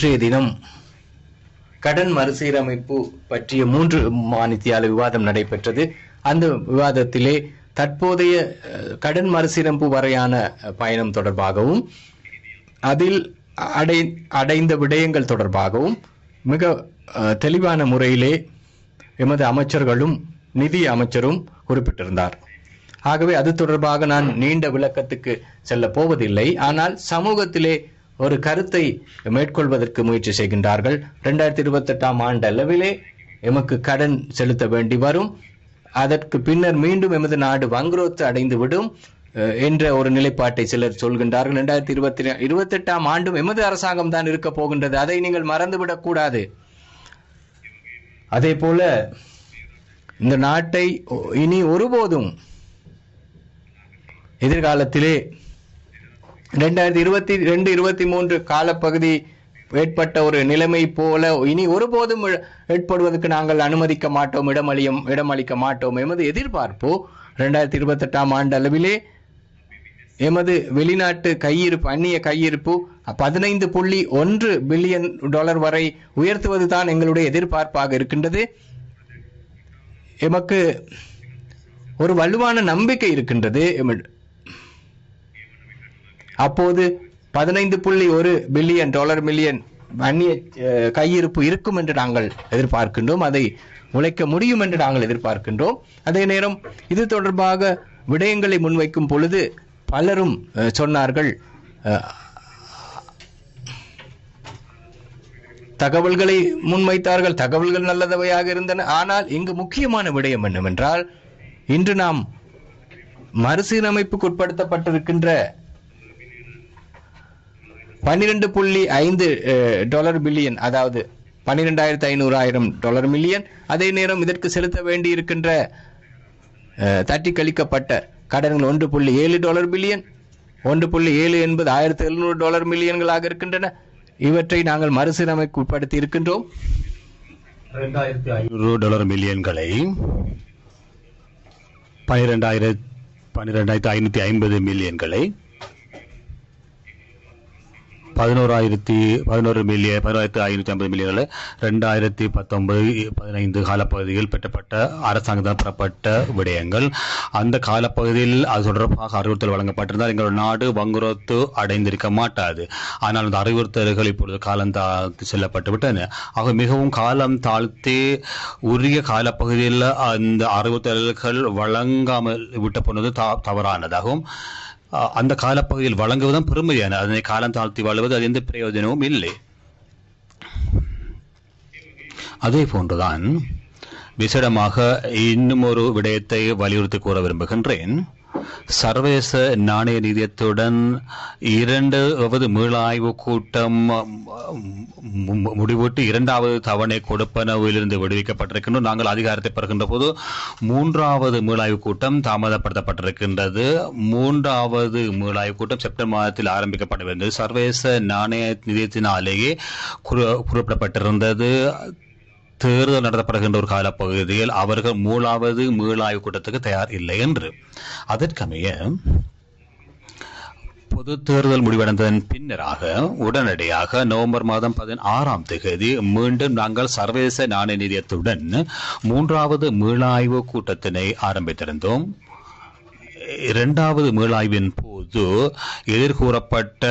இன்றைய தினம் கடன் மறுசீரமைப்பு பற்றிய 3 மாநித்தியால விவாதம் நடைபெற்றது. அந்த விவாதத்திலே தற்போதைய கடன் மறுசீரமைப்பு வரையான பயணம் தொடர்பாகவும் அதில் அடைந்த விடயங்கள் தொடர்பாகவும் மிக தெளிவான முறையிலே எமது அமைச்சர்களும் நிதி அமைச்சரும் குறிப்பிட்டிருந்தார். ஆகவே அது தொடர்பாக நான் நீண்ட விளக்கத்துக்கு செல்ல போவதில்லை. ஆனால் சமூகத்திலே ஒரு கருத்தை மேற்கொள்வதற்கு முயற்சி செய்கின்றார்கள். 2028 ஆண்டு அளவிலே எமக்கு கடன் செலுத்த வேண்டி வரும், அதற்கு பின்னர் மீண்டும் எமது நாடு வங்குரோத்து அடைந்துவிடும் என்ற ஒரு நிலைப்பாட்டை சிலர் சொல்கின்றார்கள். 2028 ஆண்டும் எமது அரசாங்கம் தான் இருக்க போகின்றது, அதை நீங்கள் மறந்துவிடக் கூடாது. அதே போல இந்த நாட்டை இனி ஒருபோதும் எதிர்காலத்திலே 2022-23 காலப்பகுதி ஏற்பட்ட ஒரு நிலைமை போல இனி ஒருபோதும் ஏற்படுவதற்கு நாங்கள் அனுமதிக்க மாட்டோம், இடமளிக்க மாட்டோம். எமது எதிர்பார்ப்பு 2028 ஆண்டு அளவிலே எமது வெளிநாட்டு கையிருப்பு, அந்நிய கையிருப்பு $15.1 பில்லியன் வரை உயர்த்துவதுதான் எங்களுடைய எதிர்பார்ப்பாக இருக்கின்றது. எமக்கு ஒரு வலுவான நம்பிக்கை இருக்கின்றது. அப்போது $15.1 பில்லியன் அந்நிய கையிருப்பு இருக்கும் என்று நாங்கள் எதிர்பார்க்கின்றோம். அதை உழைக்க முடியும் என்று நாங்கள் எதிர்பார்க்கின்றோம். அதே நேரம் இது தொடர்பாக விடயங்களை முன்வைக்கும் பொழுது பலரும் சொன்னார்கள், தகவல்களை முன்வைத்தார்கள், தகவல்கள் நல்லதவையாக இருந்தன. ஆனால் இங்கு முக்கியமான விடயம் என்னவென்றால், இன்று நாம் மறுசீரமைப்புக்கு உட்படுத்தப்பட்டிருக்கின்ற $12.5 பில்லியன், அதாவது $12,500 மில்லியன். அதே நேரம் இதற்கு செலுத்த வேண்டி இருக்கின்ற தட்டி கழிக்கப்பட்ட கடன்கள் $1.7 பில்லியன். 1.7 என்பது $1,700 மில்லியன்களாக இருக்கின்றன. இவற்றை நாங்கள் மறுசீரமைப்பு உட்படுத்தி இருக்கின்றோம். $2,500 மில்லியன்களை 12,550 மில்லியன்களை 11,550 மில்லியன்களை 2019-15 காலப்பகுதியில் பெற்றப்பட்ட அரசாங்கத்தால் பெறப்பட்ட விடயங்கள். அந்த காலப்பகுதியில் அது தொடர்பாக அறிவுறுத்தல் வழங்கப்பட்டிருந்தால் எங்கள் நாடு வங்குரோத்து அடைந்திருக்க மாட்டாது. ஆனால் அந்த அறிவுறுத்தல்கள் இப்பொழுது காலம் தாழ்த்தி செல்லப்பட்டு விட்டன. ஆக மிகவும் காலம் தாழ்த்தி உரிய காலப்பகுதியில் அந்த அறிவுறுத்தல்கள் வழங்காமல் விட்ட போனது தவறானதாகவும், அந்த காலப்பகுதியில் வழங்குவதும் பெருமையான, அதனை காலம் தாழ்த்தி வாழ்வது அது எந்த பிரயோஜனமும் இல்லை. அதே போன்றுதான் விசேடமாக இன்னும் ஒரு விடயத்தை வலியுறுத்தி கூற விரும்புகின்றேன். சர்வதேச நாணய நிதியத்துடன் 2வது மீளாய்வு கூட்டம் முடிவிட்டு 2வது தவணை கொடுப்பனவிலிருந்து விடுவிக்கப்பட்டிருக்கின்றோம். நாங்கள் அதிகாரத்தை பெறுகின்ற போது 3வது மீளாய்வு கூட்டம் தாமதப்படுத்தப்பட்டிருக்கின்றது. 3வது மீளாய்வு கூட்டம் செப்டம்பர் மாதத்தில் ஆரம்பிக்கப்படவிருந்தது. சர்வதேச நாணய நிதியத்தினாலேயே குறிப்பிடப்பட்டிருந்தது. தேர்தல் நடத்தப்படுகின்ற ஒரு காலப்பகுதியில் அவர்கள் 3வது மீளாய்வு கூட்டத்துக்கு தயார் இல்லை என்று. அதற்கமைய பொது தேர்தல் முடிவடைந்ததன் பின்னராக உடனடியாக நவம்பர் மாதம் 16ஆம் தேதி மீண்டும் நாங்கள் சர்வதேச நாணய நிதியத்துடன் 3வது மீளாய்வு கூட்டத்தினை ஆரம்பித்திருந்தோம். 2வது மீளாய்வின் போது எதிர்கூறப்பட்ட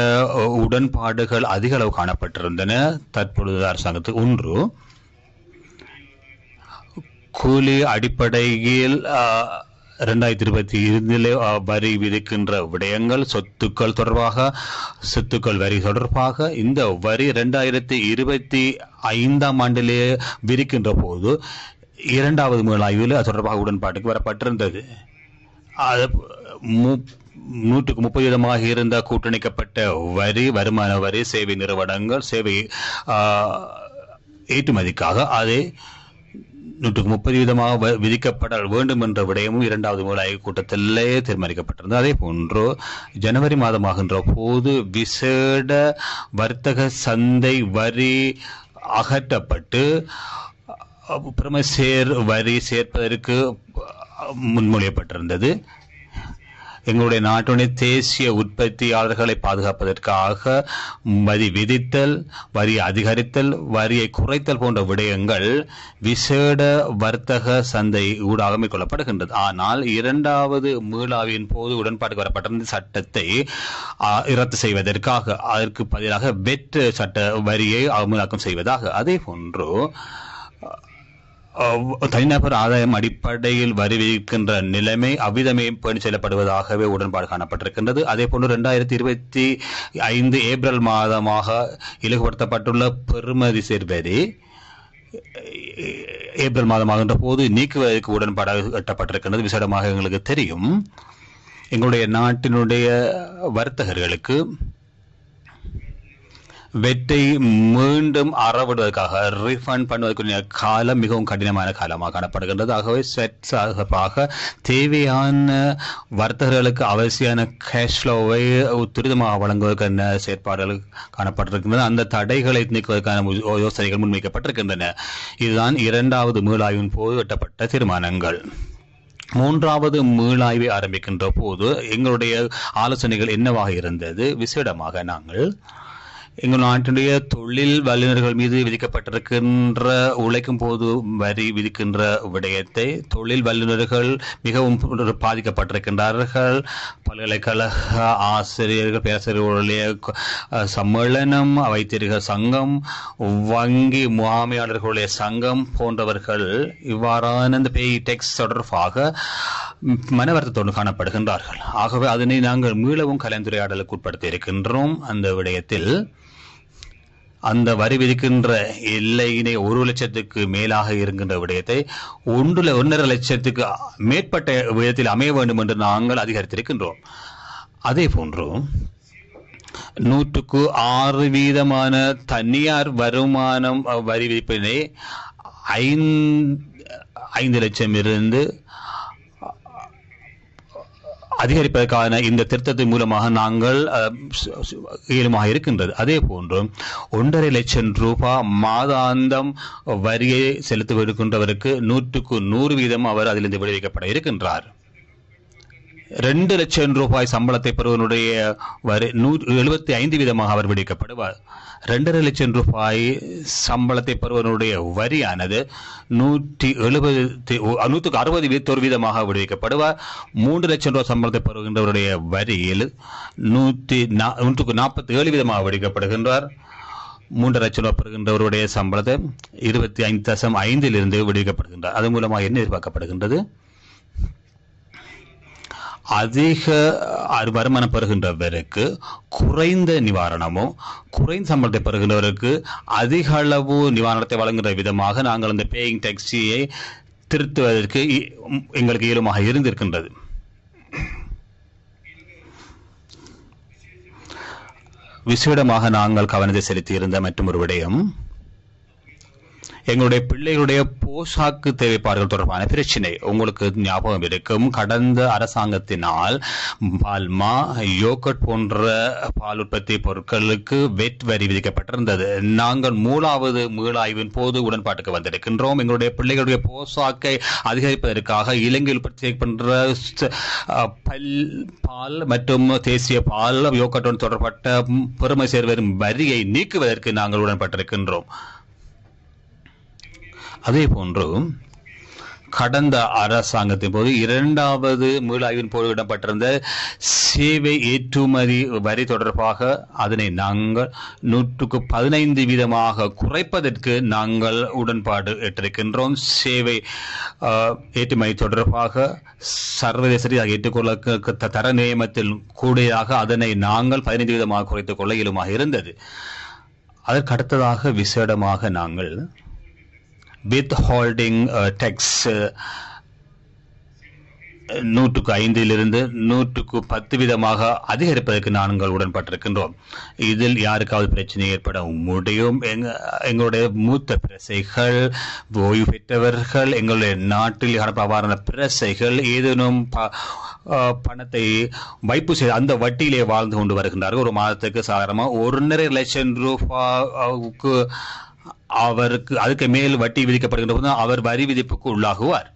உடன்பாடுகள் அதிக அளவு காணப்பட்டிருந்தன. தற்பொழுது அரசாங்கத்துக்கு ஒன்று கூலி அடிப்படையில் 2022 வரி விதிக்கின்ற விடயங்கள், சொத்துக்கள் வரி தொடர்பாக இந்த வரி 2025ஆம் ஆண்டிலே விதிக்கின்ற போது 2வது மீளாய்வில் அது தொடர்பாக உடன்பாட்டுக்கு வரப்பட்டிருந்தது. 130% இருந்த கூட்டணிக்கப்பட்ட வரி, வருமான வரி, சேவை நிறுவனங்கள், சேவை ஏற்றுமதிக்காக அதை 130% விதிக்கப்பட வேண்டும் என்ற விடயமும் 2வது மீளாய்வு கூட்டத்திலே தீர்மானிக்கப்பட்டிருந்தது. அதே போன்று ஜனவரி மாதமாகின்ற போது விசேட வர்த்தக சந்தை வரி அகற்றப்பட்டு பிரமசேர் வரி சேர்ப்பதற்கு முன்மொழியப்பட்டிருந்தது. எங்களுடைய நாட்டுடைய தேசிய உற்பத்தியாளர்களை பாதுகாப்பதற்காக வரி விதித்தல், வரி அதிகரித்தல், வரியை குறைத்தல் போன்ற விடயங்கள் விசேட வர்த்தக சந்தை ஊடாக மேற்கொள்ளப்படுகின்றது. ஆனால் இரண்டாவது மீளாவின் போது உடன்பாட்டுக்கு வரப்பட்ட சட்டத்தை ரத்து செய்வதற்காக அதற்கு பதிலாக வெற்று சட்ட வரியை அமலாக்கம் செய்வதாக, அதே போன்று தனிநபர் ஆதாயம் அடிப்படையில் வரி விதிக்கின்ற நிலைமை அவ்விதமே பேணி செல்லப்படுவதாகவே உடன்பாடு காணப்பட்டிருக்கின்றது. அதே போன்று 2025 ஏப்ரல் மாதமாக இலகுபடுத்தப்பட்டுள்ள பெறுமதி சேர்வரி ஏப்ரல் மாதமாகின்ற போது நீக்குவதற்கு உடன்பாடாக எட்டப்பட்டிருக்கின்றது. விசேடமாக எங்களுக்கு தெரியும், எங்களுடைய நாட்டினுடைய வர்த்தகர்களுக்கு வெட்டை மீண்டும் அறவிடுவதற்காக ரீஃபண்ட் பண்ணுவதற்குரிய காலம் மிகவும் கடினமான காலமாக காணப்படுகின்றது. ஆகவே சார்பாக தேவையான வர்த்தகர்களுக்கு அவசியமான கேஷ் ஃப்ளோவை துரிதமாக வழங்குவதற்கான செயற்பாடுகள் காணப்பட்டிருக்கின்றன. அந்த தடைகளை நீக்குவதற்கான யோசனைகள் முன்வைக்கப்பட்டிருக்கின்றன. இதுதான் இரண்டாவது மீளாய்வின் போது எட்டப்பட்ட தீர்மானங்கள். மூன்றாவது மீளாய்வை ஆரம்பிக்கின்ற போது எங்களுடைய ஆலோசனைகள் என்னவாக இருந்தது? விசேடமாக நாங்கள் எங்கள் நாட்டினுடைய தொழில் வல்லுநர்கள் மீது விதிக்கப்பட்டிருக்கின்ற உழைக்கும் போது வரி விதிக்கின்ற விடயத்தை, தொழில் வல்லுநர்கள் மிகவும் பாதிக்கப்பட்டிருக்கின்றார்கள். பல்கலைக்கழக ஆசிரியர்கள், பேராசிரியர்களுடைய சம்மேளனம், வைத்தியர்கள் சங்கம், வங்கி முகாமையாளர்களுடைய சங்கம் போன்றவர்கள் இவ்வாறான இந்த பே டெக்ஸ் தொடர்பாக மனவருத்தத்தோடு காணப்படுகின்றார்கள். ஆகவே அதனை நாங்கள் மீளவும் கலந்துரையாடலுக்கு உட்படுத்தி இருக்கின்றோம். அந்த விடயத்தில் அந்த வரி விதிக்கின்ற எல்லையினை 1 லட்சத்துக்கு மேலாக இருக்கின்ற விடயத்தை 1.5 லட்சத்துக்கு மேற்பட்ட விதத்தில் அமைய வேண்டும் என்று நாங்கள் அதிகரித்திருக்கின்றோம். அதே போன்று 106% தனியார் வருமானம் வரி விதிப்பினை 5 லட்சம் இருந்து அதிகரிப்பதற்கான இந்த திருத்தத்தின் மூலமாக நாங்கள் இயலுமாக இருக்கின்றது. அதே போன்று 1.5 லட்சம் ரூபாய் மாதாந்தம் வரியை செலுத்துவதற்கின்றவருக்கு 100% அவர் அதிலிருந்து விடுவிக்கப்பட இருக்கின்றார். 2 லட்சம் ரூபாய் சம்பளத்தை பெறுவனுடைய 75% அவர் விடுவிக்கப்படுவார். 2.5 லட்சம் ரூபாய் சம்பளத்தை பெறுவனுடைய வரியானது 160% விடுவிக்கப்படுவார். 3 லட்சம் ரூபாய் சம்பளத்தை பெறுகின்றவருடைய வரியில் 147% விடுவிக்கப்படுகின்றார். 3 லட்சம் ரூபாய் பெறுகின்றவருடைய சம்பளத்தை 25.5% விடுவிக்கப்படுகின்றார். அதன் மூலமாக என்ன எதிர்பார்க்கப்படுகின்றது? அதிக வருமானம் பெறுகின்றவருக்கு குறைந்த நிவாரணமோ, குறைந்த சம்பளத்தை பெறுகின்றவருக்கு அதிக அளவு நிவாரணத்தை வழங்குகின்ற விதமாக நாங்கள் அந்த பேயிங் டாக்ஸியை திருத்துவதற்கு எங்களுக்கு இயலுமாக இருந்திருக்கின்றது. விசேடமாக நாங்கள் கவனத்தை செலுத்தியிருந்த மற்றும் ஒரு விடயம், எங்களுடைய பிள்ளைகளுடைய போஷாக்கு தேவைப்பாடுகள் தொடர்பான பிரச்சினை. உங்களுக்கு ஞாபகம் இருக்கும், கடந்த அரசாங்கத்தினால் பால்மா, யோகட் போன்ற பால் உற்பத்தி பொருட்களுக்கு வெட் வரி விதிக்கப்பட்டிருந்தது. நாங்கள் மூணாவது மீளாய்வின் போது உடன்பாட்டுக்கு வந்திருக்கின்றோம். எங்களுடைய பிள்ளைகளுடைய போஷாக்கை அதிகரிப்பதற்காக இலங்கையில் உற்பத்தி செய்யப்படுகின்ற பால் மற்றும் தேசிய பால், யோகட்டுடன் தொடர்பட்ட பெருமை சேர்வரும் வரியை நீக்குவதற்கு நாங்கள் உடன்பட்டிருக்கின்றோம். அதே போன்று கடந்த அரசாங்கத்தின் போது இரண்டாவது மீளாய்வின் போது இடம்பெற்றிருந்த சேவை ஏற்றுமதி வரி தொடர்பாக அதனை நாங்கள் 115% குறைப்பதற்கு நாங்கள் உடன்பாடு எட்டிருக்கின்றோம். சேவை ஏற்றுமதி தொடர்பாக சர்வதேச ஏற்றுக்கொள்ள தர நியமத்தில் கூடியதாக அதனை நாங்கள் 15% குறைத்துக் கொள்ள இயலுமாக இருந்தது. அதற்கு அடுத்ததாக விசேடமாக நாங்கள் withholding tax 105% 110% அதிகரிப்பதற்கு நாங்கள் உடன்பட்டிருக்கின்றோம். இதில் யாருக்காவது பிரச்சனை ஏற்பட முடியும். எங்களுடைய மூத்த பிரசைகள், ஓய்வு பெற்றவர்கள், எங்களுடைய நாட்டில் அவ்வாறான பிரசைகள் ஏதேனும் பணத்தை வைப்பு செய்து அந்த வட்டியிலே வாழ்ந்து கொண்டு வருகின்றார்கள். ஒரு மாதத்துக்கு சாதாரணமாக 1.5 லட்சம் ரூபாய்க்கு அவருக்கு அதுக்கு மேல் வட்டி விதிக்கப்படுகின்ற போது அவர் வரி விதிப்புக்கு உள்ளாகுவார்.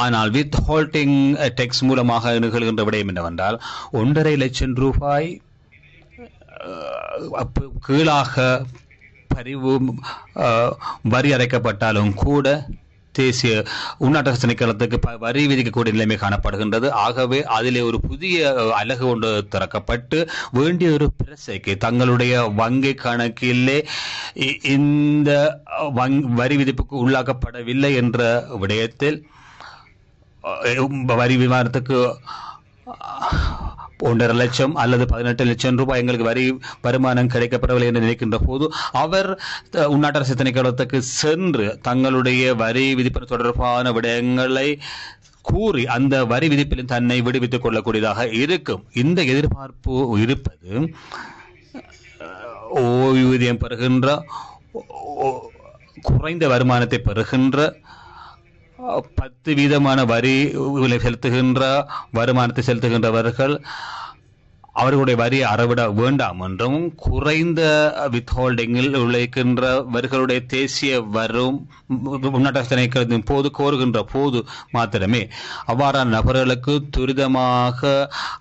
ஆனால் வித் ஹோல்டிங் டெக்ஸ் மூலமாக நிகழ்கின்ற விடயம் என்னவென்றால் 1.5 லட்சம் ரூபாய் கீழாக பரிவு வரி அடைக்கப்பட்டாலும் கூட தேசிய உள்நாட்டு திணைக்களத்துக்கு வரி விதிக்கக்கூடிய நிலைமை காணப்படுகின்றது. ஆகவே அதிலே ஒரு புதிய அலகு ஒன்று திறக்கப்பட்டு வேண்டிய ஒரு பிரசைக்கு தங்களுடைய வங்கி கணக்கிலே இந்த வரி விதிப்புக்கு உள்ளாக்கப்படவில்லை என்ற விடயத்தில் வரி விமானத்துக்கு 1.5 லட்சம் அல்லது 18 லட்சம் ரூபாய் எங்களுக்கு வரி வருமானம் கிடைக்கப்படவில்லை என்று நினைக்கின்ற போது அவர் உள்நாட்டு அரசு திணைக்களத்துக்கு சென்று தங்களுடைய வரி விதிப்பு தொடர்பான விடயங்களை கூறி அந்த வரி விதிப்பிலும் தன்னை விடுவித்துக் கொள்ளக்கூடியதாக இருக்கும். இந்த எதிர்பார்ப்பு இருப்பது ஓய்வூதியம் பெறுகின்ற குறைந்த வருமானத்தை பெறுகின்ற 10% வரி செலுத்துகின்ற வருமானத்தை செலுத்துகின்றவர்கள் அவர்களுடைய வரியை அறவிட வேண்டாம் என்றும் குறைந்த வித்ஹோல்டிங்கில் உழைக்கின்றவர்களுடைய தேசிய வரும் உள்நாட்டு திணைக்களத்தின் போது கோருகின்ற போது மாத்திரமே அவ்வாறான நபர்களுக்கு துரிதமாக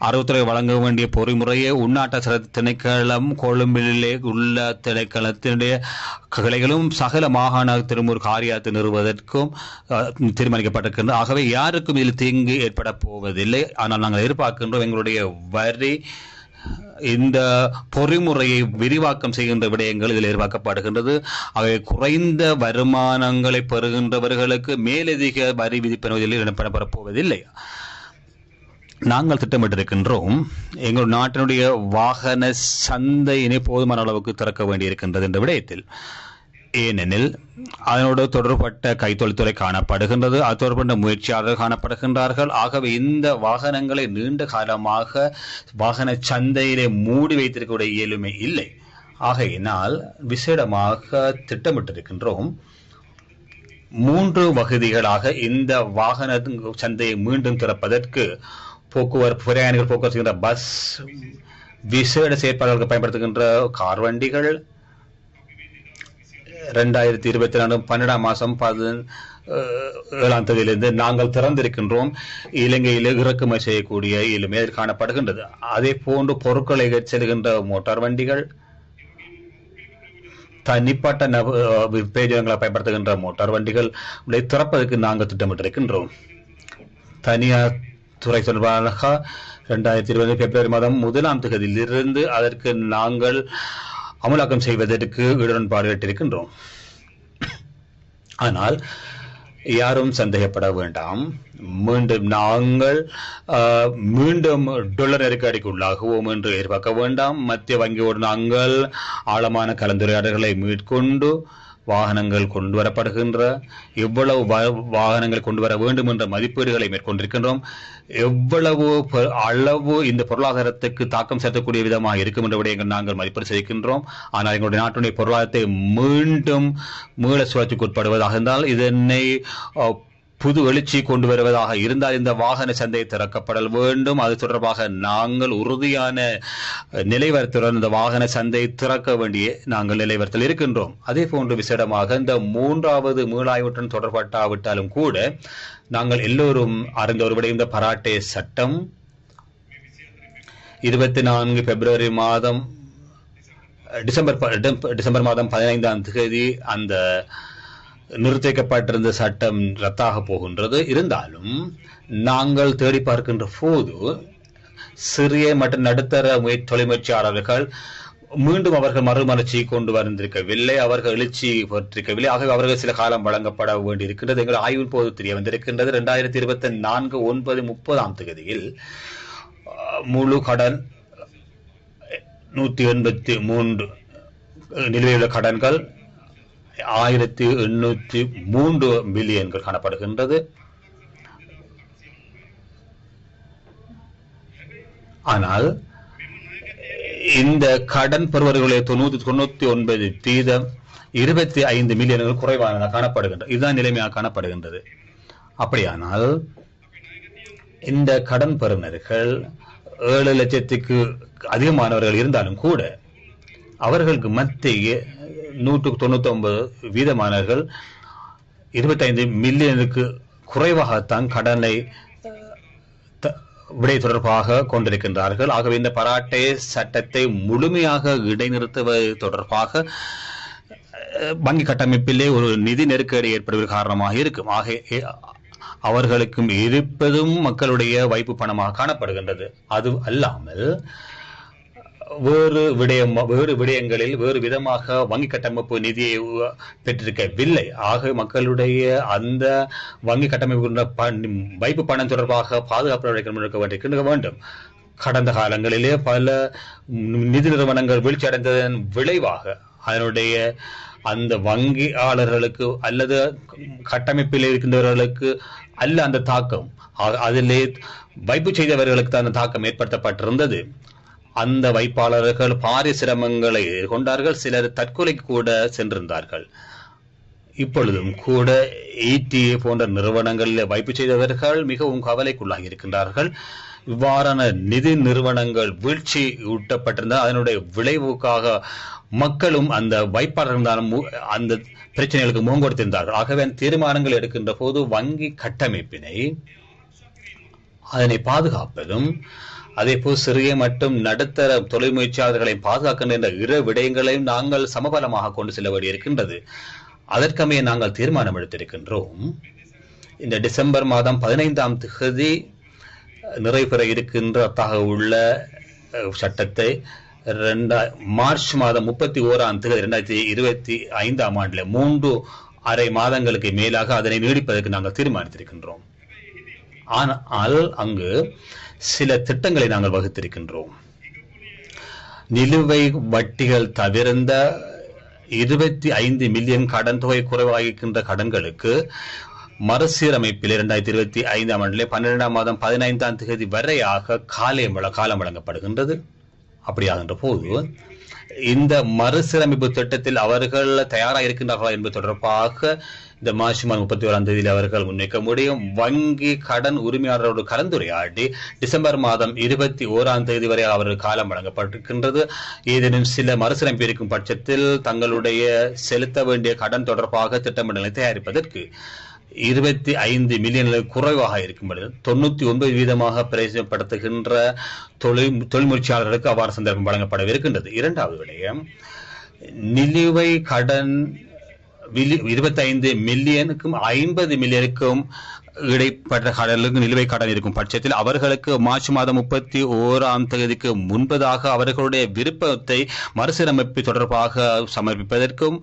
அறவுத்துறை வழங்க வேண்டிய பொறிமுறையை உள்நாட்டு திணைக்களம் கொழும்பிலே உள்ள திணைக்களத்தினுடைய கிளைகளும் சகல மாகாண திருமூர் காரியாத்தை நிறுவுவதற்கும் தீர்மானிக்கப்பட்டிருக்கின்றது. ஆகவே யாருக்கும் இதில் தீங்கு ஏற்பட போவதில்லை. ஆனால் நாங்கள் எதிர்பார்க்கின்றோம் எங்களுடைய வரி இந்த பொறிமுறையை விரிவாக்கம் செய்கின்ற விடயங்கள் இதில் எதிர்பார்க்கப்படுகின்றது. அவை குறைந்த வருமானங்களை பெறுகின்றவர்களுக்கு மேலதிக வரி விதிப்பில் இடம்பெற போவதில்லை. நாங்கள் திட்டமிட்டிருக்கின்றோம் எங்கள் நாட்டினுடைய வாகன சந்தையினை போதுமான அளவுக்கு திறக்க வேண்டியிருக்கின்றது என்ற விடயத்தில். ஏனெனில் அதனோடு தொடர்பட்ட கைத்தொழில்துறை காணப்படுகின்றது, அது தொடர்பட்ட முயற்சியாளர்கள் காணப்படுகின்றார்கள். ஆகவே இந்த வாகனங்களை நீண்ட காலமாக வாகன சந்தையிலே மூடி வைத்திருக்கக்கூடிய இயலுமை இல்லை. ஆகையினால் விசேடமாக திட்டமிட்டிருக்கின்றோம் 3 வகுதிகளாக இந்த வாகன சந்தையை மீண்டும் திறப்பதற்கு போக்குவரத்து பிரயாணிகள் போக்குவரத்து பஸ் விசேட செயற்பாடுகளுக்கு பயன்படுத்துகின்ற கார் வண்டிகள் 2024 12ஆம் மாதம் 17ஆம் தேதியிலிருந்து நாங்கள் திறந்திருக்கின்றோம். இலங்கையில் இறக்குமதி செய்யக்கூடிய இயலுமை காணப்படுகின்றது. அதே போன்று பொருட்களை செல்கின்ற மோட்டார் வண்டிகள், தனிப்பட்ட பிரயோஜனங்களை பயன்படுத்துகின்ற மோட்டார் வண்டிகள் திறப்பதற்கு நாங்கள் திட்டமிட்டிருக்கின்றோம். தனியார் துறை தொடர்பாக 2020 பிப்ரவரி மாதம் 1ஆம் தேதியிலிருந்து அதற்கு நாங்கள் அமலாக்கம் செய்வதற்கு உடன்பாடு எட்டிருக்கின்றோம். ஆனால் யாரும் சந்தேகப்பட வேண்டாம், நாங்கள் மீண்டும் டாலர் நெருக்கடிக்கு உள்ளாகுவோம் என்று எதிர்பார்க்க வேண்டாம். மத்திய வங்கியோடு நாங்கள் ஆழமான கலந்துரையாடல்களை மேற்கொண்டு வாகனங்கள் கொண்டு வரப்படுகின்ற எவ்வளவு வாகனங்கள் கொண்டு வர வேண்டும் என்ற மதிப்பீடுகளை மேற்கொண்டிருக்கின்றோம். எவ்வளவு அளவு இந்த பொருளாதாரத்துக்கு தாக்கம் செலுத்தக்கூடிய விதமாக இருக்கும் என்ற விடயங்கள் நாங்கள் மதிப்பீடு செய்கின்றோம். ஆனால் எங்களுடைய நாட்டுடைய பொருளாதாரத்தை மீண்டும் மீள சுழற்சிக்கு உட்படுவதாக இருந்தால், இதனை புது எழுச்சி கொண்டு வருவதாக இருந்தால் இந்த வாகன சந்தை திறக்கப்பட வேண்டும். அது தொடர்பாக நாங்கள் உறுதியான நிலைவரத்துடன் இந்த வாகன சந்தை திறக்க வேண்டிய நாங்கள் நிலைவரத்தில் இருக்கின்றோம். அதே போன்று விசேடமாக இந்த 3வது மீளாய்வுடன் தொடர்பட்டாவிட்டாலும் கூட நாங்கள் எல்லோரும் அறிந்த ஒரு விட இந்த பராட்டே சட்டம் 24 பிப்ரவரி மாதம் டிசம்பர் மாதம் 15ஆம் தேதி அந்த நிறுத்திக்கப்பட்டிருந்த சட்டம் ரத்தாக போகின்றது. இருந்தாலும் நாங்கள் தேடி பார்க்கின்ற போது சிறிய மற்றும் நடுத்தர தொழிற்முயற்சியாளர்கள் மீண்டும் அவர்கள் மறுமலர்ச்சி கொண்டு வந்திருக்கவில்லை, அவர்கள் எழுச்சி பெற்றிருக்கவில்லை. ஆகவே அவர்கள் சில காலம் வழங்கப்பட வேண்டியிருக்கின்றது. எங்கள் ஆய்வின் போது தெரிய வந்திருக்கின்றது 2024 9/30ஆம் தேதியில் முழு கடன் 183 நிலுவையுள்ள கடன்கள் 1803 பில்லியன்கள் காணப்படுகின்றது. ஆனால் இந்த கடன் பெறுவர்களுடைய 99% 25 மில்லியன்கள் குறைவானதாக காணப்படுகின்றது. இதுதான் நிலைமையாக காணப்படுகின்றது. அப்படியானால் இந்த கடன் பெறுநர்கள் 7 லட்சத்துக்கு அதிகமானவர்கள் இருந்தாலும் கூட அவர்களுக்கு மத்திய 199 வீதமானவர்கள் 25 மில்லியனுக்கு குறைவாகத்தான் கடனை விடை தொடர்பாக கொண்டிருக்கின்றார்கள். ஆகவே இந்த பராட்டே சட்டத்தை முழுமையாக இடைநிறுத்துவது தொடர்பாக வங்கி கட்டமைப்பிலே ஒரு நிதி நெருக்கடி ஏற்படுவது காரணமாக இருக்கும். அவர்களுக்கும் இருப்பதும் மக்களுடைய வைப்பு பணமாக காணப்படுகின்றது. அது அல்லாமல் வேறு விடயங்களில் வேறு விதமாக வங்கி கட்டமைப்பு நிதியை பெற்றிருக்கவில்லை. ஆக மக்களுடைய அந்த வங்கி கட்டமைப்பு வைப்பு பணம் தொடர்பாக பாதுகாப்பு நடவடிக்கை வேண்டும். கடந்த காலங்களிலே பல நிதி நிறுவனங்கள் வீழ்ச்சி அடைந்ததன் விளைவாக அதனுடைய அந்த வங்கியாளர்களுக்கு அல்லது கட்டமைப்பில் இருக்கின்றவர்களுக்கு அல்ல அந்த தாக்கம், அதிலே வைப்பு செய்தவர்களுக்கு தான் அந்த தாக்கம் ஏற்படுத்தப்பட்டிருந்தது. அந்த வைப்பாளர்கள் பாரிய சிரமங்களை கொண்டார்கள். சிலர் தற்கொலைக்கு கூட சென்றிருந்தார்கள். இப்பொழுதும் கூட ETA போன்ற நிறுவனங்களில் வைப்பு செய்தவர்கள் மிகவும் கவலைக்குள்ளாகி இருக்கின்றார்கள். இவ்வாறான நிதி நிறுவனங்கள் வீழ்ச்சி ஊட்டப்பட்டிருந்தால் அதனுடைய விளைவுக்காக மக்களும் அந்த வைப்பாளர்கள் அந்த பிரச்சனைகளுக்கு முகம் கொடுத்திருந்தார்கள். ஆகவே அந்த தீர்மானங்கள் எடுக்கின்ற போது வங்கி கட்டமைப்பினை அதனை பாதுகாப்பதும் அதே போல் சிறிய மற்றும் நடுத்தர தொழில் முயற்சியாளர்களை பாதுகாக்கின்ற இரு விடயங்களையும் நாங்கள் சமபலமாக கொண்டு செல்ல வேண்டியிருக்கின்றது. அதற்கமே நாங்கள் தீர்மானம் எடுத்திருக்கின்றோம். இந்த டிசம்பர் மாதம் 15ஆம் தேதி நிறைவேற இருக்கின்ற உள்ள சட்டத்தை மார்ச் மாதம் 31ஆம் தேதி 2025ஆம் ஆண்டில் 3.5 மாதங்களுக்கு மேலாக அதனை நீடிப்பதற்கு நாங்கள் தீர்மானித்திருக்கின்றோம். ஆனால் அங்கு சில திட்டங்களை நாங்கள் வகுத்திருக்கின்றோம். நிலுவை வட்டிகள் தவிர்ந்த 25 மில்லியன் கடன் தொகை குறைவாகின்ற கடன்களுக்கு மறுசீரமைப்பில் 2025ஆம் ஆண்டிலே 12ஆம் மாதம் 15ஆம் தேதி வரையாக காலம் வழங்கப்படுகின்றது. அப்படியாகின்ற போது இந்த மறுசீரமைப்பு திட்டத்தில் அவர்கள் தயாராக இருக்கின்றார்களா என்பது தொடர்பாக இந்த மார்ச் மாதம் 31ஆம் தேதியில் அவர்கள் முன்வைக்க முடியும். வங்கி கடன் உரிமையாளரோடு கலந்துரையாடி டிசம்பர் மாதம் 21ஆம் தேதி வரை அவர்கள் காலம் வழங்கப்பட்டிருக்கின்றது. ஏதேனும் சில மறுசீரமைப்பு இருக்கும் பட்சத்தில் தங்களுடைய செலுத்த வேண்டிய கடன் தொடர்பாக திட்டமிடலை தயாரிப்பதற்கு 25 மில்லியன் குறைவாக இருக்கும் 99% பிரயோஜனப்படுத்துகின்ற தொழில் முயற்சியாளர்களுக்கு அவ்வாறு சந்தர்ப்பம் வழங்கப்படவிருக்கின்றது. இரண்டாவது விடயம், நிலுவை கடன் 25 மில்லியனுக்கும் 50 மில்லியனுக்கும் இடைப்பட்ட கடலுக்கு நிலுவை கடன் இருக்கும் பட்சத்தில் அவர்களுக்கு மார்ச் மாதம் 31ஆம் தேதிக்கு முன்பதாக அவர்களுடைய விருப்பத்தை மறுசீரமைப்பு தொடர்பாக சமர்ப்பிப்பதற்கும்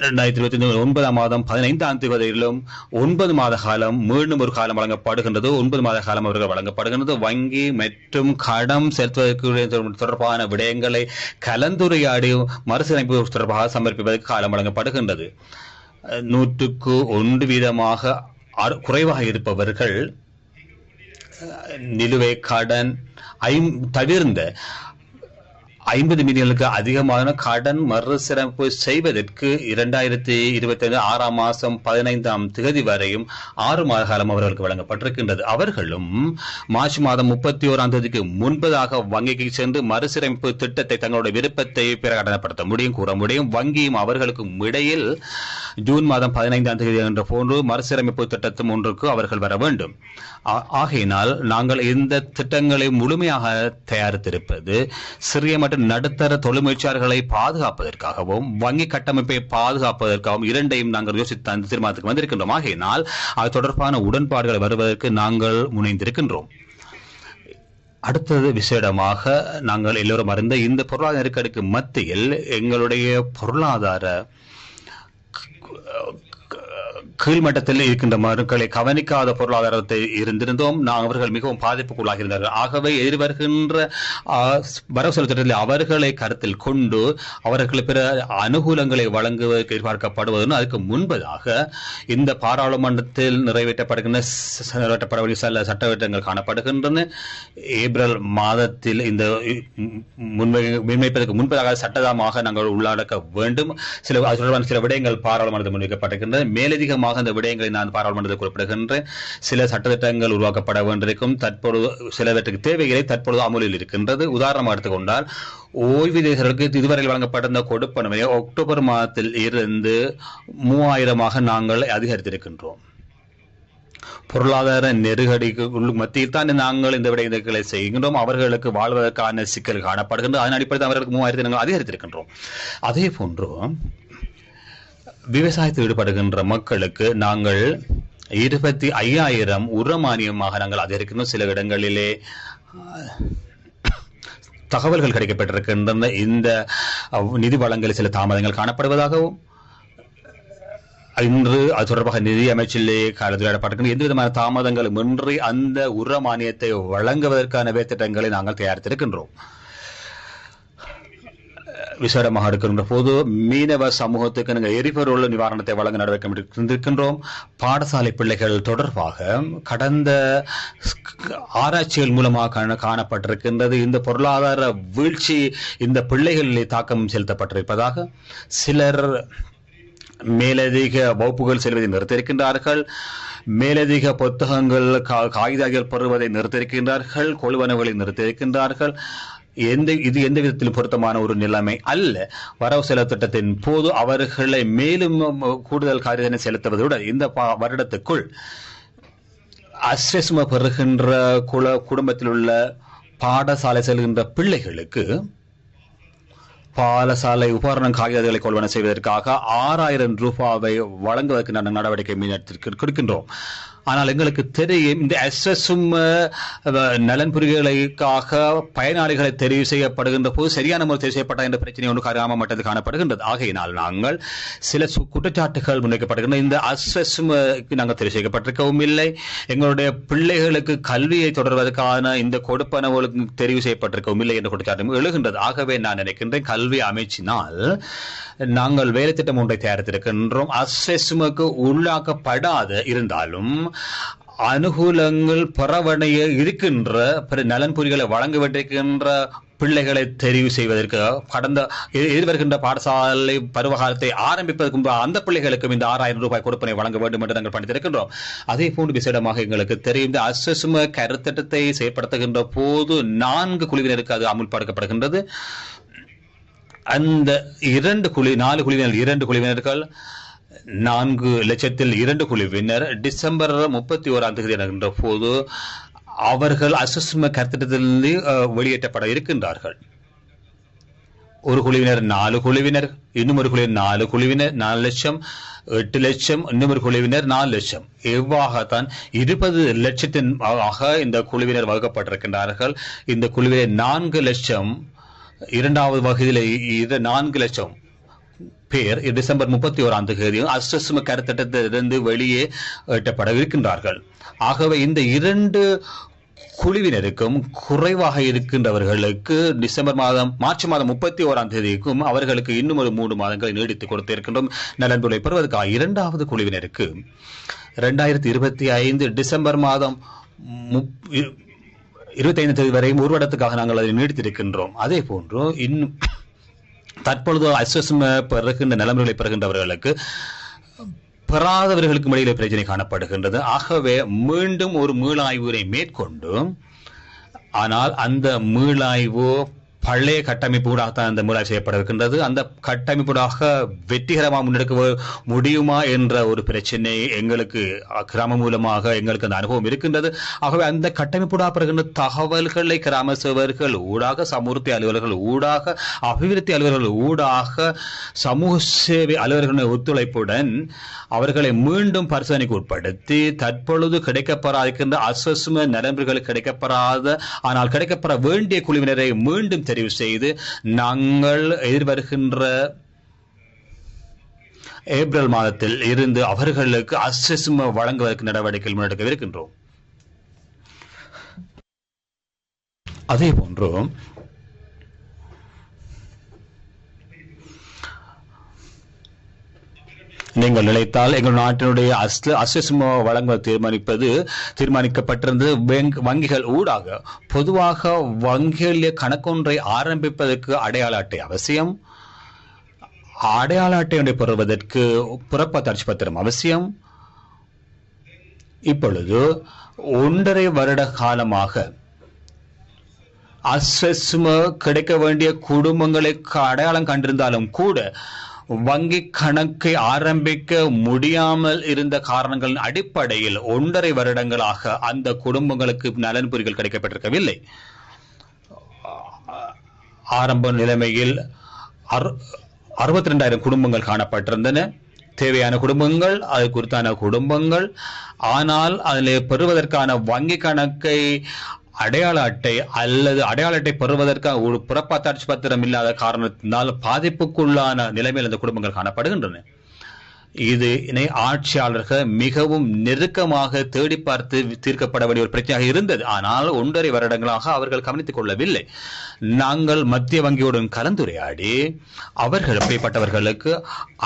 2029ஆம் மாதம் 15ஆம் தேதியிலும் 9 மாத காலம் மீண்டும் ஒரு காலம் வழங்கப்படுகின்றது. 9 மாத காலம் அவர்கள் வழங்கப்படுகின்றது. வங்கி மற்றும் கடன் செலுத்துவதற்கு தொடர்பான விடயங்களை கலந்துரையாடி மறுசீரமைப்பு தொடர்பாக சமர்ப்பிப்பதற்கு காலம் வழங்கப்படுகின்றது. 100% குறைவாக இருப்பவர்கள் நிலுவை கடன் தவிர்ந்த 50 மில்லியனுக்கு அதிகமான கடன் மறுசீரமைப்பு செய்வதற்கு 2025 6ஆம் மாதம் 15ஆம் தேதி வரையும் 6 மாத காலம் அவர்களுக்கு வழங்கப்பட்டிருக்கின்றது. அவர்களும் மார்ச் மாதம் 31ஆம் தேதிக்கு முன்பதாக வங்கிக்கு சென்று மறுசீரமைப்பு திட்டத்தை தங்களுடைய விருப்பத்தை பிரகடனப்படுத்த முடியும், கூற முடியும். வங்கியும் அவர்களுக்கும் இடையில் ஜூன் மாதம் 15ஆம் தேதி என்ற போன்று மறுசீரமைப்பு திட்டத்தும் ஒன்றுக்கு அவர்கள் வர வேண்டும். ஆகையினால் நாங்கள் இந்த திட்டங்களை முழுமையாக தயாரித்திருப்பது சிறிய மற்றும் நடுத்தர தொழில் முயற்சியாளர்களை பாதுகாப்பதற்காகவும் வங்கி கட்டமைப்பை பாதுகாப்பதற்காகவும் இரண்டையும் நாங்கள் யோசித்து அந்த தீர்மானத்துக்கு வந்திருக்கின்றோம். ஆகையினால் அது தொடர்பான உடன்பாடுகள் வருவதற்கு நாங்கள் முனைந்திருக்கின்றோம். அடுத்தது விசேடமாக நாங்கள் எல்லோரும் அறிந்த இந்த பொருளாதார நெருக்கடிக்கு மத்தியில் எங்களுடைய பொருளாதார கீழ்மட்டத்தில் இருக்கின்ற மக்களை கவனிக்காத பொருளாதாரத்தை இருந்திருந்தோம். அவர்கள் மிகவும் பாதிப்புக்குள்ளாக இருந்தார்கள். ஆகவே எதிர்வருகின்ற வரவு செலவு திட்டத்தில் அவர்களை கருத்தில் கொண்டு அவர்கள் பிற அனுகூலங்களை வழங்குவதற்கு எதிர்பார்க்கப்படுவதுன்னு அதுக்கு முன்பதாக இந்த பாராளுமன்றத்தில் நிறைவேற்றப்பட சில சட்டத்திட்டங்கள் காணப்படுகின்றன. ஏப்ரல் மாதத்தில் இந்த முன்வைப்பதற்கு முன்பதாக சட்டமாக நாங்கள் உள்ளடக்க வேண்டும். சில விடயங்கள் பாராளுமன்றத்தில் முன்வைக்கப்பட்டிருக்கின்றன. மேலதிகமாக அந்த விடயங்களை நான் பாராளுமன்றத்தில் குறிப்பிடுகின்றேன். சில சட்டத்திட்டங்கள் உருவாக்கப்பட வேண்டியிருக்கும். தற்பொழுது சிலவற்றுக்கு தேவைகளை தற்பொழுது அமலில் இருக்கின்றது. உதாரணமாக எடுத்துக்கொண்டால் ஓய்வூதியர்களுக்கு இதுவரையில் வழங்கப்பட்டிருந்த கொடுப்பனவை அக்டோபர் மாதத்தில் இருந்து 3000 நாங்கள் அதிகரித்திருக்கின்றோம். பொருளாதார நெருக்கடிக்கு மத்தியில் தான் நாங்கள் இந்த விடயங்களை செய்கின்றோம். அவர்களுக்கு வாழ்வதற்கான சிக்கல் காணப்படுகின்றது. அதன் அடிப்படையில் அவர்களுக்கு 3000 நாங்கள் அதிகரித்திருக்கின்றோம். அதே போன்று விவசாயத்தில் ஈடுபடுகின்ற மக்களுக்கு நாங்கள் 25,000 உரமானியமாக நாங்கள் அதிகரிக்கின்றோம். சில இடங்களிலே தகவல்கள் கிடைக்கப்பட்டிருக்கின்றன. இந்த நிதி வழங்கலில் சில தாமதங்கள் காணப்படுவதாகவும் இன்று அது தொடர்பாக நிதி அமைச்சிலே கலந்துரையாடப்பட்டிருக்கின்ற எந்த விதமான தாமதங்களும் இன்றி அந்த உர மானியத்தை வழங்குவதற்கான வேத்திட்டங்களை நாங்கள் தயாரித்திருக்கின்றோம். விசேடமாக எடுக்கின்ற போது மீனவ சமூகத்துக்கு நாங்கள் எரிபொருள் நிவாரணத்தை வழங்க நடவடிக்கை இருக்கின்றோம். பாடசாலை பிள்ளைகள் தொடர்பாக கடந்த ஆராய்ச்சிகள் மூலமாக காணப்பட்டிருக்கின்றது. இந்த பொருளாதார வீழ்ச்சி இந்த பிள்ளைகளிலே தாக்கம் செலுத்தப்பட்டிருப்பதாக சிலர் மேலதிக வகுப்புகள் செல்வதை நிறுத்தியிருக்கின்றார்கள். மேலதிக புத்தகங்கள் காகிதங்கள் பெறுவதை நிறுத்தியிருக்கின்றார்கள். கொள்வனவுகளை நிறுத்தியிருக்கின்றார்கள். இது எந்த விதத்திலும் பொருத்தமான ஒரு நிலைமை அல்ல. வரவு செலவு திட்டத்தின் போது அவர்களை மேலும் கூடுதல் காரியத்தை செலுத்துவதுடன் இந்த வருடத்துக்குள் அஸ்வசும பெறுகின்ற குடும்பத்தில் உள்ள பாடசாலை செல்கின்ற பிள்ளைகளுக்கு பாடசாலை உபகரணம் காகிதங்களை கொள்வன செய்வதற்காக 6,000 ரூபாவை வழங்குவதற்கு நாங்கள் நடவடிக்கை கொடுக்கின்றோம். ஆனால் எங்களுக்கு தெரியும் இந்த எஸ்எஸ்எம் நலன்புரிகளுக்காக பயனாளிகளை தெரிவு செய்யப்படுகின்ற போது சரியான முறை தெரிவு செய்யப்பட்ட என்ற பிரச்சனை ஒன்று கிராம மட்டத்தில் காணப்படுகின்றது. ஆகையினால் நாங்கள் சில குற்றச்சாட்டுகள் முன்வைக்கப்படுகின்றன. இந்த எஸ்எஸ்எம் நாங்கள் தெரிவு செய்யப்பட்டிருக்கவும் இல்லை. எங்களுடைய பிள்ளைகளுக்கு கல்வியை தொடர்வதற்கான இந்த கொடுப்பனவுகளுக்கு தெரிவு செய்யப்பட்டிருக்கவும் இல்லை என்ற குற்றச்சாட்டு எழுகின்றது. ஆகவே நான் நினைக்கின்றேன் கல்வி அமைச்சினால் நாங்கள் வேலை திட்டம் ஒன்றை தயாரித்திருக்கின்றோம். அஸ்வசுமுக்கு உள்ளாக்கப்படாத இருந்தாலும் அனுகூலங்கள் பரவணைய இருக்கின்ற பிற நலன்புரிகளை வழங்க வேண்டியிருக்கின்ற பிள்ளைகளை தெரிவு செய்வதற்கு கடந்த எதிர்வருகின்ற பாடசாலை பருவகாலத்தை ஆரம்பிப்பதற்கு முன்பு அந்த பிள்ளைகளுக்கும் இந்த 6,000 ரூபாய் கொடுப்பனை வழங்க வேண்டும் என்று நாங்கள் பணித்திருக்கின்றோம். அதே போன்று விசேடமாக எங்களுக்கு தெரியும் இந்த அஸ்வசும கருத்திட்டத்தை செயற்படுத்துகின்ற போது 4 குழுவினருக்கு அது அமுல்படுத்தப்படுகின்றது. அந்த 4 குழுவினர் 2 குழுவினர்கள் 4 லட்சத்தில் 2 குழுவினர் டிசம்பர் 31ஆம் தேதி என்கின்ற போது அவர்கள் அஸ்வசும கருத்திட்டத்திலிருந்து வெளியேற்றப்பட இருக்கின்றார்கள். ஒரு குழுவினர் 4 குழுவினர், இன்னும் ஒரு குழுவினர் 4 குழுவினர் 4 லட்சம், 8 லட்சம், இன்னும் ஒரு குழுவினர் 4 லட்சம். எவ்வாகத்தான் 20 லட்சத்தின் இந்த குழுவினர் வகுக்கப்பட்டிருக்கின்றார்கள். இந்த குழுவினர் 4 லட்சம், இரண்டாவது வகையில் 4 லட்சம் பேர் டிசம்பர் 31ஆம் தேதி அஸ்வசும கருத்திட்டத்திலிருந்து வெளியே எட்டப்பட இருக்கின்றார்கள். ஆகவே இந்த 2 குழுவினருக்கும் குறைவாக இருக்கின்றவர்களுக்கு மார்ச் மாதம் 31ஆம் தேதிக்கும் அவர்களுக்கு இன்னும் ஒரு 3 மாதங்களை நீடித்துக் கொடுத்திருக்கின்றோம் நலன்புரிகளை பெறுவதற்காக. 2வது குழுவினருக்கு 2025 டிசம்பர் மாதம் 25 தேதி வரை ஒரு வருடத்துக்காக நாங்கள் அதை நீடித்திருக்கின்றோம். அதே போன்று இன்னும் தற்பொழுது அஸ்வசும பெறுகின்ற நலன்களை பெறுகின்றவர்களுக்கு பெறாதவர்களுக்கு இடையிலே பிரச்சனை காணப்படுகின்றது. ஆகவே மீண்டும் ஒரு மீளாய்வினை மேற்கொண்டு, ஆனால் அந்த மீளாய்வு பழைய கட்டமைப்பூடாகத்தான் அந்த மீளாய்வு செய்யப்பட இருக்கின்றது. அந்த கட்டமைப்பூடாக வெற்றிகரமாக முன்னெடுக்க முடியுமா என்ற ஒரு பிரச்சனை எங்களுக்கு கிராம மூலமாக எங்களுக்கு அந்த அனுபவம் இருக்கின்றது. ஆகவே அந்த கட்டமைப்பூடாக பெறுகின்ற தகவல்களை கிராம சேவர்கள் ஊடாக, சமூர்த்தி அலுவலர்கள் ஊடாக, அபிவிருத்தி அலுவலர்கள் ஊடாக, சமூக சேவை அலுவலர்களின் ஒத்துழைப்புடன் அவர்களை மீண்டும் பரிசோதனைக்கு உட்படுத்தி தற்பொழுது கிடைக்கப்பெறாதிருக்கின்ற அஸ்வசும நலன்களுக்கு கிடைக்கப்பெறாத ஆனால் கிடைக்கப்பெற வேண்டிய குழுவினரை மீண்டும் தெரிவு செய்து நாங்கள் எதிர்வருகின்ற ஏப்ரல் மாதத்தில் இருந்து அவர்களுக்கு அஸ்வசும வழங்குவதற்கு நடவடிக்கைகள் முன்னெடுக்க இருக்கின்றோம். அதே போன்று நீங்கள் நினைத்தால் எங்கள் நாட்டினுடைய அஸ்வசும வழங்க தீர்மானிக்கப்பட்டிருந்தது வங்கிகள் ஊடாக. பொதுவாக வங்கிகளிலே கணக்கொன்றை ஆரம்பிப்பதற்கு அடையாள அட்டை அவசியம். அடையாள அட்டை பெறுவதற்கு புறப்பத்தாட்சி பத்திரம் அவசியம். இப்பொழுது 1.5 வருட காலமாக அஸ்வசும கிடைக்க வேண்டிய குடும்பங்களை அடையாளம் கண்டிருந்தாலும் கூட வங்கி கணக்கை ஆரம்பிக்க முடியாமல் இருந்த காரணங்களின் அடிப்படையில் 1.5 வருடங்களாக அந்த குடும்பங்களுக்கு நலன் புரிகள் கிடைக்கப்பட்டிருக்கவில்லை. ஆரம்ப நிலைமையில் 62,000 குடும்பங்கள் காணப்பட்டிருந்தன. தேவையான குடும்பங்கள், அது குறித்தான குடும்பங்கள். ஆனால் அதில் பெறுவதற்கான வங்கி கணக்கை, அடையாள அட்டை அல்லது அடையாள அட்டை பெறுவதற்கான ஒரு பிறப்பாட்சி பத்திரம் இல்லாத காரணத்தினால் பாதிப்புக்குள்ளான நிலைமையில் அந்த குடும்பங்கள் காணப்படுகின்றன. இதனை ஆட்சியாளர்கள் மிகவும் நெருக்கமாக தேடி பார்த்து தீர்க்கப்பட வேண்டிய ஒரு பிரச்சனையாக இருந்தது. ஆனால் 1.5 வருடங்களாக அவர்கள் கவனித்துக் கொள்ளவில்லை. நாங்கள் மத்திய வங்கியுடன் கலந்துரையாடி அவர்கள் அப்படிப்பட்டவர்களுக்கு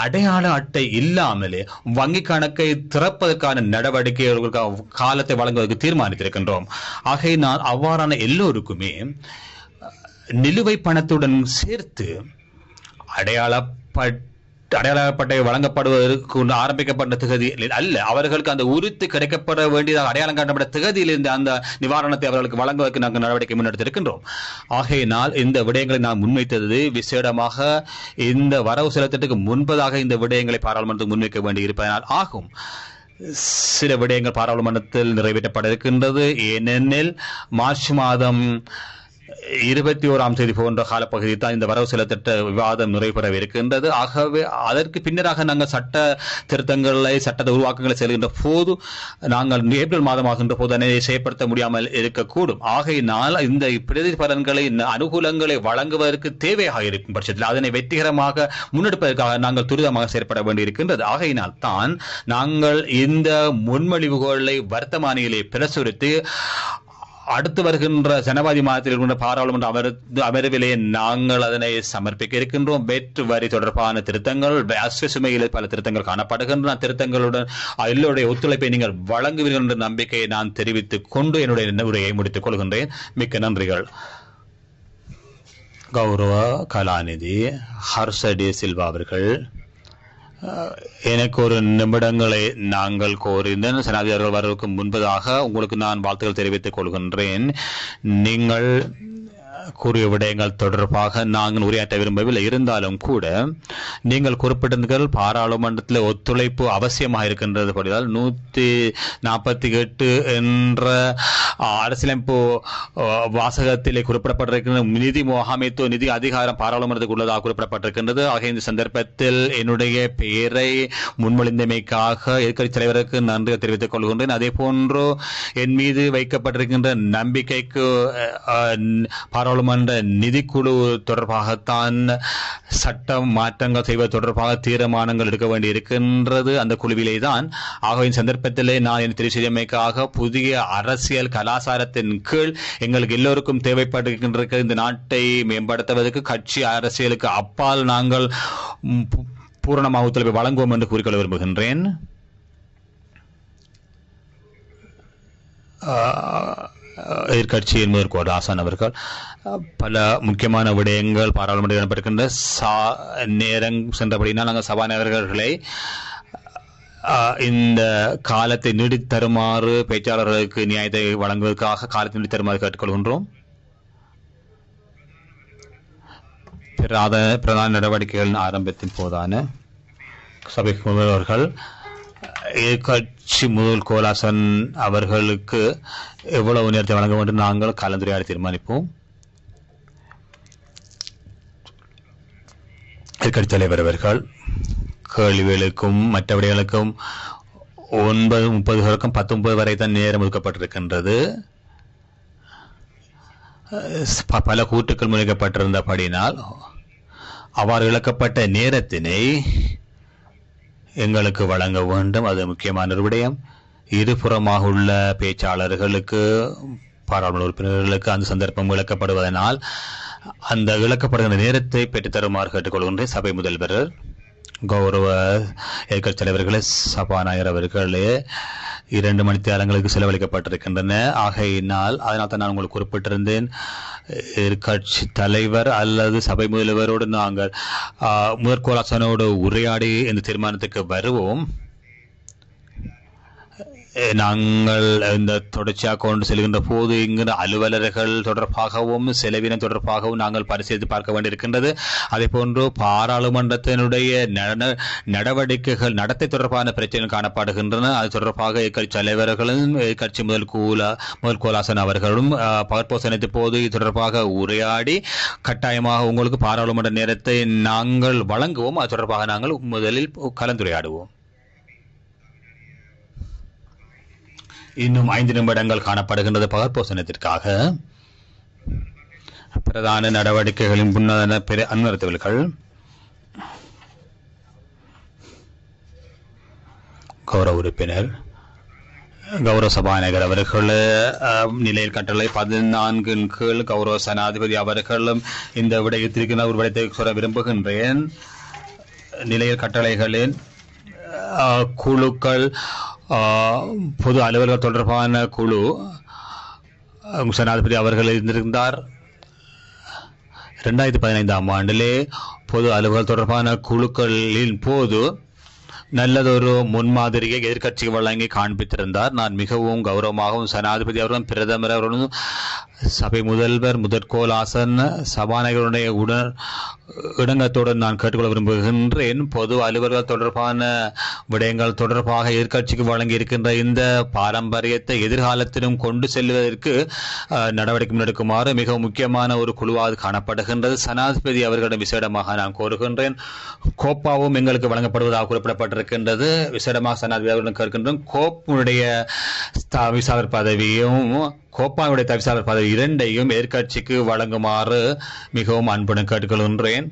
அடையாள அட்டை இல்லாமலே வங்கி கணக்கை திறப்பதற்கான நடவடிக்கைகளுக்கு காலத்தை வழங்குவதற்கு தீர்மானித்திருக்கின்றோம். ஆகையினால் அவ்வாறான எல்லோருக்குமே நிலுவை பணத்துடன் சேர்த்து அடையாளப்பட்டை வழங்கப்படுவதற்கு ஆரம்பிக்கப்பட்ட திகதியில் அல்ல, அவர்களுக்கு அந்த உரித்து கிடைக்கப்பட வேண்டியதாக அடையாளம் காட்டப்பட்ட திகதியில் இருந்து அந்த நிவாரணத்தை அவர்களுக்கு வழங்குவதற்கு நாங்கள் நடவடிக்கை முன்னெடுத்திருக்கின்றோம். ஆகையினால் இந்த விடயங்களை நான் முன்வைத்தது விசேடமாக இந்த வரவு செலுத்தத்துக்கு முன்பதாக இந்த விடயங்களை பாராளுமன்றத்துக்கு முன்வைக்க வேண்டி இருப்பதனால் ஆகும். சில விடயங்கள் பாராளுமன்றத்தில் நிறைவேற்றப்பட இருக்கின்றது. ஏனெனில் மார்ச் மாதம் 21ஆம் தேதி போன்ற காலப்பகுதியில் தான் இந்த வரவு செலுத்த விவாதம் நிறைவேறவிருக்கின்றது. ஆகவே அதற்கு பின்னராக நாங்கள் சட்டத்தை உருவாக்கங்களை செல்கின்ற போது நாங்கள் ஏப்ரல் மாதமாகின்ற போது அதனை செயற்படுத்த முடியாமல் இருக்கக்கூடும். ஆகையினால் இந்த பிரதிபலன்களை, அனுகூலங்களை வழங்குவதற்கு தேவையாக இருக்கும் பட்சத்தில் அதனை வெற்றிகரமாக முன்னெடுப்பதற்காக நாங்கள் துரிதமாக செயற்பட வேண்டியிருக்கின்றது. ஆகையினால் தான் நாங்கள் இந்த முன்மொழிவுகளை வர்த்தமானியிலே பிரசுரித்து அடுத்து வருகின்ற ஜனவரி மாதத்தில் இருக்கின்ற பாராளுமன்ற அமர்விலே நாங்கள் அதனை சமர்ப்பிக்க இருக்கின்றோம். வெற்று வரி தொடர்பான திருத்தங்கள், சுமையில் பல திருத்தங்கள் காணப்படுகின்றன. திருத்தங்களுடன் எல்லோருடைய ஒத்துழைப்பை நீங்கள் வழங்குவீர்கள் என்ற நம்பிக்கையை நான் தெரிவித்துக் கொண்டு என்னுடைய உரையை முடித்துக் கொள்கின்றேன். மிக்க நன்றிகள். கௌரவ கலாநிதி ஹர்ஷடி சில்வா அவர்கள், எனக்கு ஒரு நிமிடங்களை நாங்கள் கோரிந்தேன். சனாதிபதி வருவதற்கு முன்பதாக உங்களுக்கு நான் வாழ்த்துக்கள் தெரிவித்துக் கொள்கின்றேன். நீங்கள் கூறிய விடயங்கள் தொடர்பாக நாங்கள் உரையாற்ற விரும்பவில்லை. இருந்தாலும் கூட நீங்கள் குறிப்பிட்டீர்கள் பாராளுமன்றத்தில் ஒத்துழைப்பு அவசியமாக இருக்கின்றது. படிதால் 148 என்ற அரசியலமைப்பு வாசகத்திலே குறிப்பிடப்பட்டிருக்கின்ற நிதி முகாமைத்துவ நிதி அதிகாரம் பாராளுமன்றத்துக்கு உள்ளதாக குறிப்பிடப்பட்டிருக்கின்றது. ஆகிய இந்த சந்தர்ப்பத்தில் என்னுடைய பெயரை முன்மொழிந்தமைக்காக எதிர்க்கட்சி தலைவருக்கு நன்றி தெரிவித்துக் கொள்கின்றேன். அதே போன்று என் மீது வைக்கப்பட்டிருக்கின்ற நம்பிக்கைக்கு பாராளுமன்ற நிதிக்குழு தொடர்பாகத்தான் சட்ட மாற்றங்கள் செய்வது தொடர்பாக தீர்மானங்கள் எடுக்க வேண்டி இருக்கின்றது. அந்த குழுவிலே தான் ஆகிய சந்தர்ப்பத்திலே நான் என் தெரிவு செய்தமைக்காக புதிய அரசியல் கலாச்சாரத்தின் கீழ் எங்களுக்கு எல்லோருக்கும் தேவைப்படுகின்ற இந்த நாட்டை மேம்படுத்துவதற்கு கட்சி அரசியலுக்கு அப்பால் நாங்கள் பூரணமாக ஒத்துழைப்பை வழங்குவோம் என்று கூறிக்கொள்ள விரும்புகின்றேன். எதிர்கட்சியின் மேற்கோள் ஆசான் அவர்கள் பல முக்கியமான விடயங்கள் பாராளுமன்றம் இடம்பெறுகின்ற நேரம் சென்றபடினால் நாங்கள் சபாநாயகர்களை இந்த காலத்தை நீடித்தருமாறு பேச்சாளர்களுக்கு நியாயத்தை வழங்குவதற்காக காலத்தை நீடித்தருமாறு கேட்டுக்கொள்கின்றோம். பிரதான நடவடிக்கைகளின் ஆரம்பத்தின் போதான சபைக்கு முதல்வர்கள் எதிர்கட்சி முதல் கோலாசன் அவர்களுக்கு எவ்வளவு நேரத்தை வழங்க வேண்டும் நாங்கள் கலந்துரையாடி தீர்மானிப்போம். எதிர்கட்சி தலைவர் அவர்கள் கேள்விகளுக்கும் மற்றவர்களுக்கும் 9:30 19 வரை தான் நேரம் ஒதுக்கப்பட்டிருக்கின்றது. பல கூட்டுக்கள் முன்வைக்கப்பட்டிருந்தபடினால் அவ்வாறு இழக்கப்பட்ட நேரத்தினை எங்களுக்கு வழங்க வேண்டும். அது முக்கியமான ஒரு விடயம். இருபுறமாக உள்ள பேச்சாளர்களுக்கு பாராளுமன்ற உறுப்பினர்களுக்கு அந்த சந்தர்ப்பம் இழக்கப்படுவதனால் அந்த இழக்கப்படுகின்ற நேரத்தை பெற்றுத்தருமாறு கேட்டுக்கொள்கின்றேன். சபை முதல்வர், கௌரவ எதிர்க்கட்சி தலைவர்களே, சபாநாயகர் அவர்களே, 2 மணி நேரங்களுக்கு செலவழிக்கப்பட்டிருக்கின்றன. ஆகையினால் அதனால் தான் நான் உங்களுக்கு குறிப்பிட்டிருந்தேன், எதிர்கட்சி தலைவர் அல்லது சபை முதல்வரோடு நாங்கள் முதற்கோலாசனோடு உரையாடி இந்த தீர்மானத்துக்கு வருவோம். நாங்கள் இந்த தொடர்ச்சியாக கொண்டு செல்கின்ற போது இங்கிற அலுவலர்கள் தொடர்பாகவும் செலவினம் தொடர்பாகவும் நாங்கள் பரிசீலித்து பார்க்க வேண்டியிருக்கின்றது. அதே போன்று பாராளுமன்றத்தினுடைய நடவடிக்கைகள் நடத்தை தொடர்பான பிரச்சனைகள் காணப்படுகின்றன. அது தொடர்பாக எதிர்கட்சி தலைவர்களும் எதிர்கட்சி முதல் கோலாசன் அவர்களும் பகற்போசனத்தின் போது இது தொடர்பாக உரையாடி கட்டாயமாக உங்களுக்கு பாராளுமன்ற நேரத்தை நாங்கள் வழங்குவோம். அது தொடர்பாக நாங்கள் முதலில் கலந்துரையாடுவோம். இன்னும் 5 நிமிடங்கள் காணப்படுகின்றது பகற்போசனத்திற்காக. பிரதான நடவடிக்கைகளின் முன்னதான பிற அனுமதித்தவர்கள் கௌரவ உறுப்பினர் கௌரவ சபாநாயகர் அவர்கள் நிலையில் கட்டளை 14 கீழ் கௌரவ சனாதிபதி அவர்களும் இந்த விடயத்திற்கு ஒரு விடயத்தை சொல்ல விரும்புகின்றேன். நிலையில் கட்டளைகளின் குழுக்கள் பொது அலுவலர்கள் தொடர்பான குழு சனாதிபதி அவர்கள் இருந்திருந்தார். 2015 ஆண்டிலே பொது அலுவலர்கள் தொடர்பான குழுக்களின் போது நல்லதொரு முன்மாதிரியை எதிர்க்கட்சிக்கு வழங்கி காண்பித்திருந்தார். நான் மிகவும் கௌரவமாகவும் சனாதிபதி அவர்களும் பிரதமர் அவர்களும் சபை முதல்வர் முதற்கோள் ஆசன் சபாநாயகருடைய இடங்கத்துடன் நான் கேட்டுக்கொள்ள விரும்புகின்றேன். பொது அலுவலர்கள் தொடர்பான விடயங்கள் தொடர்பாக எதிர்க்கட்சிக்கு வழங்கி இருக்கின்ற இந்த பாரம்பரியத்தை எதிர்காலத்திலும் கொண்டு செல்வதற்கு நடவடிக்கை முன்னெடுக்குமாறு மிகவும் முக்கியமான ஒரு குழுவாக காணப்படுகின்றது. சனாதிபதி அவர்களிடம் விசேடமாக நான் கோருகின்றேன். கோப்பாவும் எங்களுக்கு வழங்கப்படுவதாக குறிப்பிடப்பட்டிருக்கின்றது. விசேடமாக சனாதிபதி அவர்களிடம் கேட்கின்றோம். கோப்புடைய தவிசாளர் பதவியும் கோப்பாவுடைய தவிசாளர் பதவி இரண்டையும் எதிர்க்கட்சிக்கு வழங்குமாறு மிகவும் அன்புடன் கேட்டுக்கொள்கின்றேன்.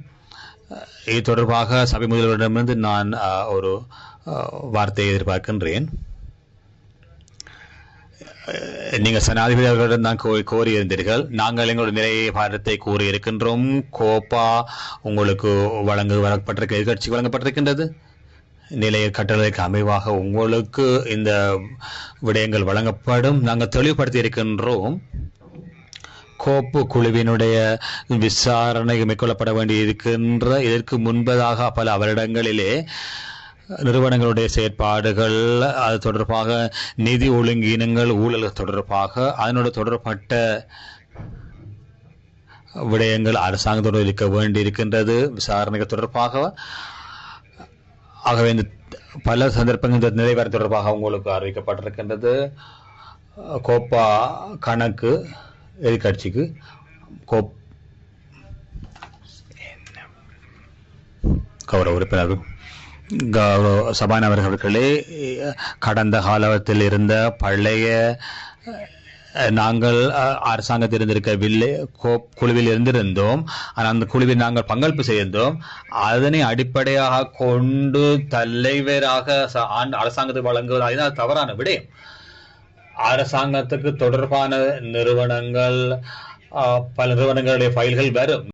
இது தொடர்பாக சபை முதல்வரிடமிருந்து நான் ஒரு வார்த்தையை எதிர்பார்க்கின்றேன். நீங்கள் சனாதிபதி அவர்களிடம் தான் கோரியிருந்தீர்கள். நாங்கள் எங்களுடைய நிறைய பாரத்தை கூறியிருக்கின்றோம். கோப்பா உங்களுக்கு வழங்கப்பட்டிருக்க எதிர்க்கட்சிக்கு வழங்கப்பட்டிருக்கின்றது. நிலைய கட்டளைக்கு அமைவாக உங்களுக்கு இந்த விடயங்கள் வழங்கப்படும். நாங்கள் தெளிவுபடுத்தி இருக்கின்றோம். கோப்பு குழுவினுடைய விசாரணை மேற்கொள்ளப்பட வேண்டியிருக்கின்ற இதற்கு முன்பதாக பல வருடங்களிலே நிறுவனங்களுடைய செயற்பாடுகள் அது தொடர்பாக நிதி ஒழுங்கீனங்கள் ஊழல்கள் தொடர்பாக அதனோட தொடர்பட்ட விடயங்கள் அரசாங்கத்தோடு இருக்க வேண்டியிருக்கின்றது விசாரணைகள் தொடர்பாக. ஆகவே இந்த பல சந்தர்ப்பங்கள் நிறைவேற தொடர்பாக உங்களுக்கு அறிவிக்கப்பட்டிருக்கின்றது. கோப்பா கணக்கு எதிர்கட்சிக்கு கௌரவ உறுப்பினர் கௌரவ சபாநாயகர் அவர்களே, கடந்த காலத்தில் இருந்த பழைய நாங்கள் அரசாங்கத்தில் இருந்திருக்கவில்லை, குழுவில் இருந்திருந்தோம். ஆனால் அந்த குழுவில் நாங்கள் பங்களிப்பு செய்திருந்தோம். அதனை அடிப்படையாக கொண்டு தலைவராக அரசாங்கத்துக்கு வழங்குவது அது தவறான விடயம். அரசாங்கத்துக்கு தொடர்பான நிறுவனங்கள் பல நிறுவனங்களுடைய ஃபைல்கள் வரும்.